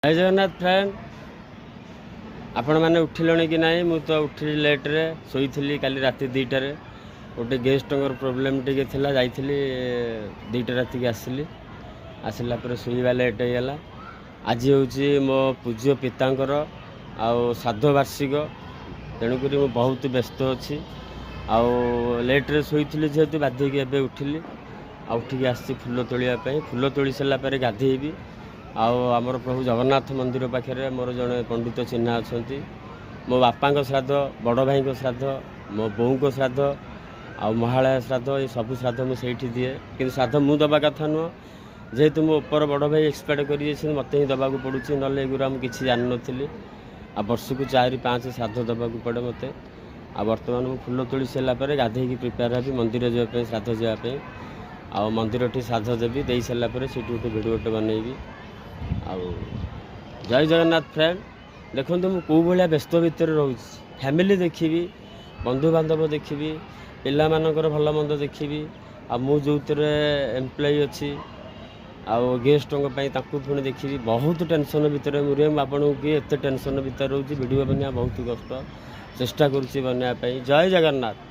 जय जगन्नाथ फ्रेंड आपण मैंने उठिले कि ना मु तो उठिली लेट्रे शोली काली राति 2टार गोटे गेस्ट प्रोब्लेम टे जाइली 2टा राति आसली आसला शोवा लेट होगा। आज हूँ मो पूज्य पितांकर आउ श्राद्ध वार्षिक तेणुक बहुत व्यस्त अच्छी लेट्रे शोली जेहेतु बाधिक एवं उठिली उठिकी आसी फूल तोड़ापी फूल तोड़ी सारापर गाधेबी आमर प्रभु जगन्नाथ मंदिर पाखे मोर जड़े पंडित चिन्हा अच्छा मो बापा श्राद्ध बड़ भाई श्राद्ध मो बोऊ को श्राद्ध आ महालय श्राद्ध ये सब श्राद्ध मुझे दिए कि श्राद्ध मु दबा कथा नुह जेहेतु मो उपर बड़ भाई एक्सपेक्ट कर मत ही दबा पड़ूँ ना एगुरा मुझे किसी जान नी आ वर्ष को 4-5 श्राद्ध दबा पड़े मत आ बर्तमान मु फूल तोड़ी सारापर गाधे प्रिपेयर हेबी मंदिर जावाई श्राद्ध जावाई आ मंदिर टी श्राद्ध देवी दे सारापर से गोटे भिडियोटे बनईबी आउ जय जगन्नाथ फ्रेंड देखो मुझे कौ भाया व्यस्त भितर रोच फैमिली देखी बंधु बांधव देखी पिला मानकर भल मंद देखी आ जो एम्प्लॉय अच्छी आउ गेस्ट पुणी देखी बहुत टेंशन भितर मुझे आपको किए एत टेंशन भितर रोचे वीडियो बना बहुत कष्ट चेष्टा करुँच बनवाई। जय जगन्नाथ।